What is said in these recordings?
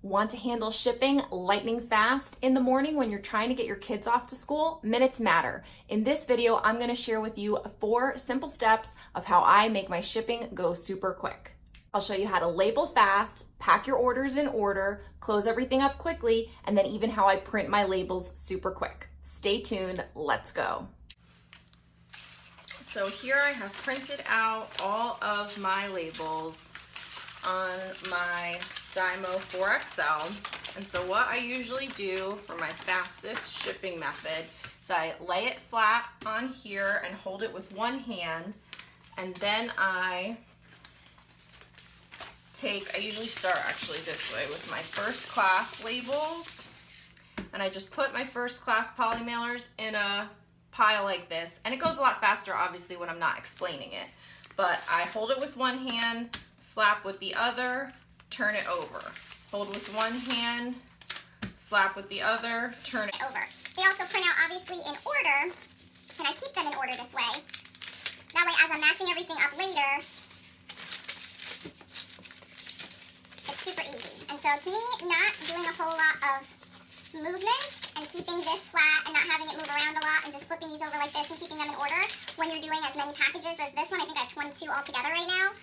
Want to handle shipping lightning fast in the morning when you're trying to get your kids off to school? Minutes matter. In this video, I'm going to share with you 4 simple steps of how I make my shipping go super quick. I'll show you how to label fast, pack your orders in order, close everything up quickly, and then even how I print my labels super quick. Stay tuned, let's go. So here I have printed out all of my labels on my Dymo 4XL. And so what I usually do for my fastest shipping method is I lay it flat on here and hold it with one hand, and then I usually start actually this way with my first class labels, and I just put my first class poly mailers in a pile like this, and it goes a lot faster obviously when I'm not explaining it, but I hold it with one hand, slap with the other, turn it over. Hold with one hand, slap with the other, turn it over. They also print out obviously in order, and I keep them in order this way. That way as I'm matching everything up later, it's super easy. And so to me, not doing a whole lot of movements and keeping this flat and not having it move around a lot and just flipping these over like this and keeping them in order when you're doing as many packages as this one, I think I have 22 altogether right now,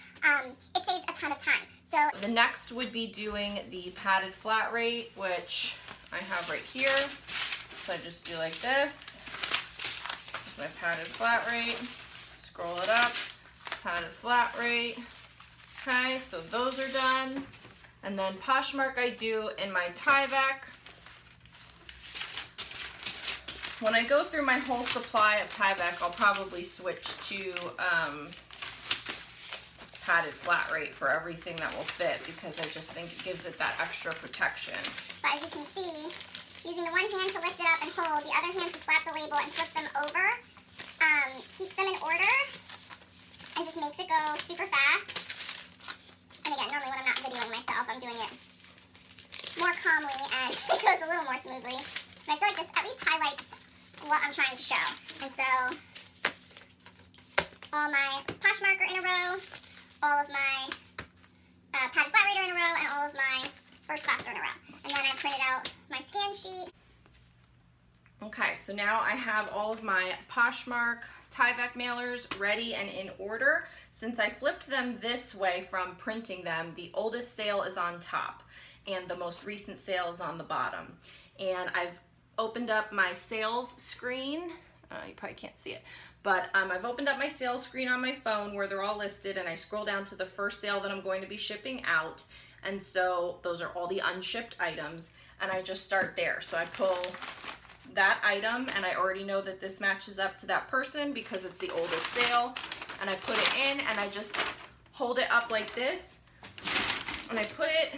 it saves a ton of time. So the next would be doing the padded flat rate, which I have right here. So I just do like this. Here's my padded flat rate. Scroll it up, padded flat rate. Okay, so those are done. And then Poshmark I do in my Tyvek. When I go through my whole supply of Tyvek, I'll probably switch to padded flat rate for everything that will fit, because I just think it gives it that extra protection. But as you can see, using the one hand to lift it up and hold, the other hand to slap the label and flip them over, keeps them in order and just makes it go super fast. And again, normally when I'm not videoing myself, I'm doing it more calmly and it goes a little more smoothly. But I feel like this at least highlights what I'm trying to show. And so all my Poshmark are in a row, all of my padded flat rate are in a row, and all of my first class are in a row. And then I printed out my scan sheet. Okay, so now I have all of my Poshmark Tyvek mailers ready and in order. Since I flipped them this way from printing them, the oldest sale is on top and the most recent sale is on the bottom. And I've opened up my sales screen. You probably can't see it, but I've opened up my sales screen on my phone where they're all listed, and I scroll down to the first sale that I'm going to be shipping out. And so those are all the unshipped items, and I just start there. So I pull that item, and I already know that this matches up to that person because it's the oldest sale, and I put it in, and I just hold it up like this, and I put it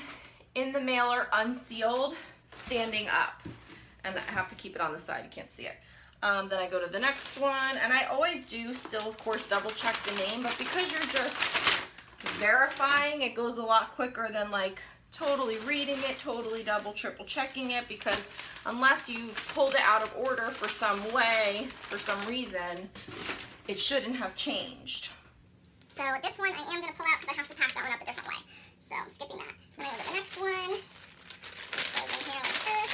in the mailer unsealed, standing up, and I have to keep it on the side, you can't see it. Then I go to the next one, and I always do still, of course, double check the name, but because you're just verifying, it goes a lot quicker than like totally reading it, totally double, triple checking it, because unless you pulled it out of order for some way, for some reason, it shouldn't have changed. So this one I am going to pull out because I have to pack that one up a different way. So I'm skipping that. Then I go to the next one. Goes in here like this.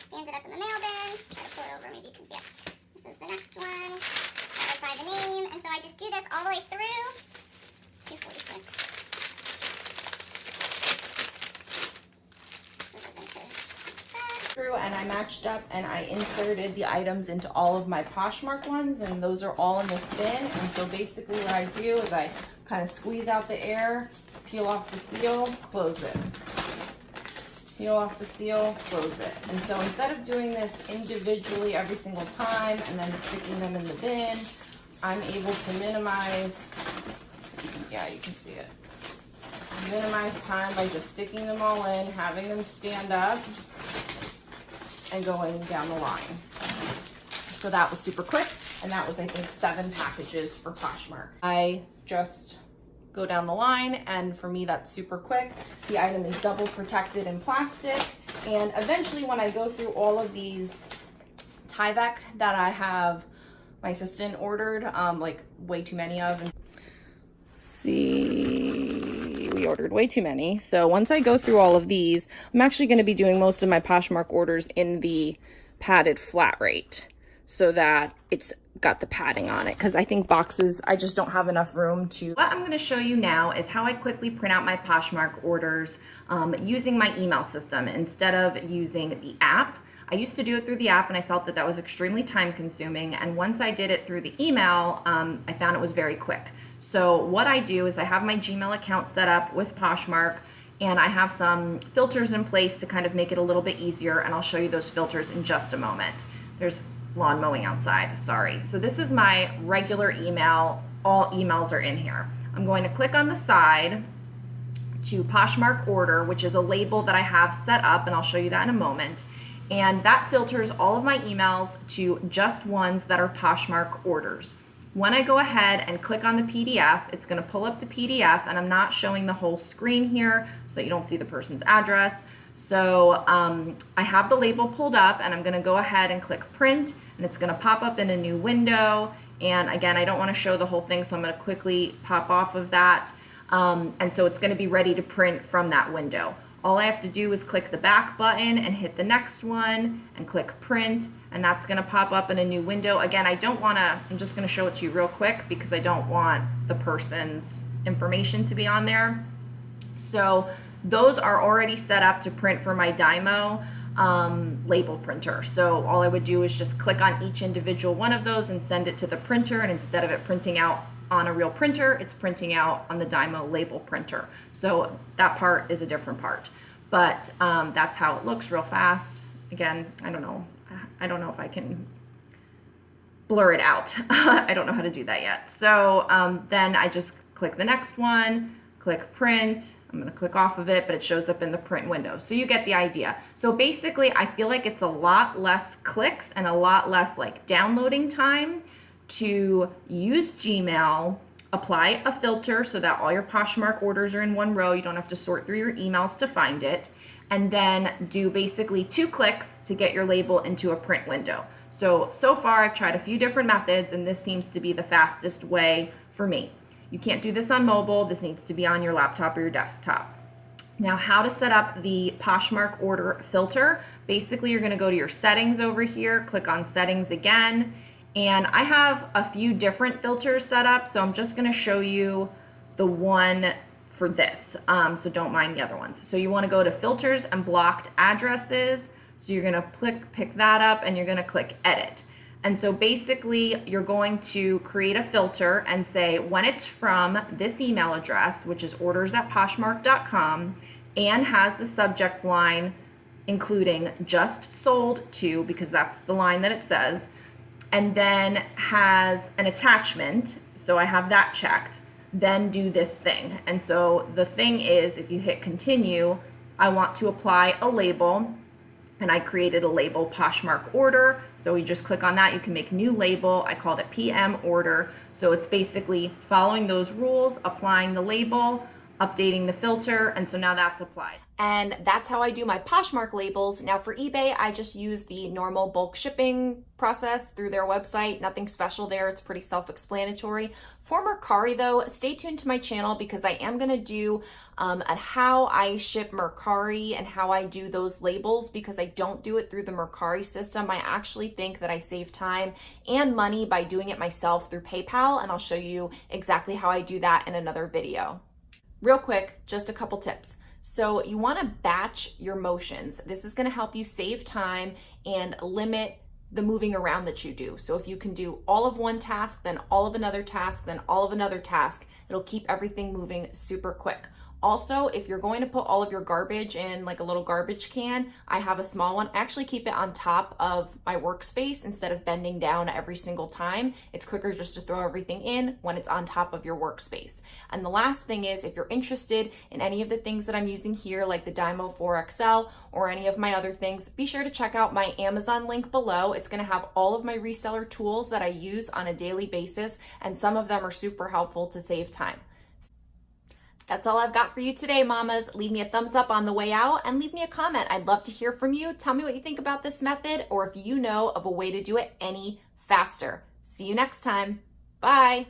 Stands it up in the mail bin. Try to pull it over, maybe you can see it. This is the next one. Followed by the name. And so I just do this all the way through. 246. And I matched up and I inserted the items into all of my Poshmark ones, and those are all in this bin. And so basically what I do is I kind of squeeze out the air, peel off the seal, close it. Peel off the seal, close it. And so instead of doing this individually every single time and then sticking them in the bin, I'm able to minimize, yeah, you can see it. Minimize time by just sticking them all in, having them stand up, and going down the line. So that was super quick, and that was, I think, 7 packages for Poshmark. I just go down the line, and for me that's super quick. The item is double protected in plastic, and eventually when I go through all of these Tyvek that I have my assistant ordered, like way too many of, and see we ordered way too many. So once I go through all of these, I'm actually going to be doing most of my Poshmark orders in the padded flat rate so that it's got the padding on it, because I think boxes, I just don't have enough room to. What I'm going to show you now is how I quickly print out my Poshmark orders using my email system instead of using the app. I used to do it through the app and I felt that that was extremely time consuming, and once I did it through the email, I found it was very quick. So what I do is I have my Gmail account set up with Poshmark, and I have some filters in place to kind of make it a little bit easier, and I'll show you those filters in just a moment. There's lawn mowing outside, sorry. So this is my regular email. All emails are in here. I'm going to click on the side to Poshmark order, which is a label that I have set up, and I'll show you that in a moment. And that filters all of my emails to just ones that are Poshmark orders. When I go ahead and click on the PDF, it's going to pull up the PDF, and I'm not showing the whole screen here so that you don't see the person's address. So I have the label pulled up, and I'm going to go ahead and click print, and it's going to pop up in a new window. And again, I don't want to show the whole thing, so I'm going to quickly pop off of that. And so it's going to be ready to print from that window. All I have to do is click the back button and hit the next one and click print, and that's going to pop up in a new window. Again, I don't want to, I'm just going to show it to you real quick because I don't want the person's information to be on there. So those are already set up to print for my Dymo label printer. So all I would do is just click on each individual one of those and send it to the printer, and instead of it printing out on a real printer, it's printing out on the Dymo label printer. So that part is a different part, but that's how it looks real fast. Again, I don't know if I can blur it out. I don't know how to do that yet. So then I just click the next one, click print. I'm going to click off of it, but it shows up in the print window. So you get the idea. So basically, I feel like it's a lot less clicks and a lot less like downloading time to use Gmail, apply a filter so that all your Poshmark orders are in one row. You don't have to sort through your emails to find it. And then do basically 2 clicks to get your label into a print window. So far I've tried a few different methods, and this seems to be the fastest way for me. You can't do this on mobile. This needs to be on your laptop or your desktop. Now, how to set up the Poshmark order filter. Basically, you're going to go to your settings over here, click on settings again. And I have a few different filters set up, so I'm just going to show you the one for this. So don't mind the other ones. So you want to go to filters and blocked addresses. So you're going to pick that up, and you're going to click edit. And so basically you're going to create a filter and say when it's from this email address, which is orders@poshmark.com, and has the subject line including just sold to, because that's the line that it says, and then has an attachment, so I have that checked, then do this thing. And so the thing is, if you hit continue, I want to apply a label, and I created a label Poshmark order. So you just click on that, you can make new label. I called it PM order. So it's basically following those rules, applying the label, updating the filter, and so now that's applied. And that's how I do my Poshmark labels. Now for eBay, I just use the normal bulk shipping process through their website. Nothing special there, it's pretty self-explanatory. For Mercari though, stay tuned to my channel because I am gonna do how I ship Mercari and how I do those labels, because I don't do it through the Mercari system. I actually think that I save time and money by doing it myself through PayPal, and I'll show you exactly how I do that in another video. Real quick, just a couple tips. So you want to batch your motions. This is going to help you save time and limit the moving around that you do. So if you can do all of one task, then all of another task, then all of another task, it'll keep everything moving super quick. Also, if you're going to put all of your garbage in like a little garbage can, I have a small one. I actually keep it on top of my workspace instead of bending down every single time. It's quicker just to throw everything in when it's on top of your workspace. And the last thing is, if you're interested in any of the things that I'm using here, like the Dymo 4XL or any of my other things, be sure to check out my Amazon link below. It's going to have all of my reseller tools that I use on a daily basis, and some of them are super helpful to save time. That's all I've got for you today, mamas. Leave me a thumbs up on the way out and leave me a comment. I'd love to hear from you. Tell me what you think about this method, or if you know of a way to do it any faster. See you next time. Bye.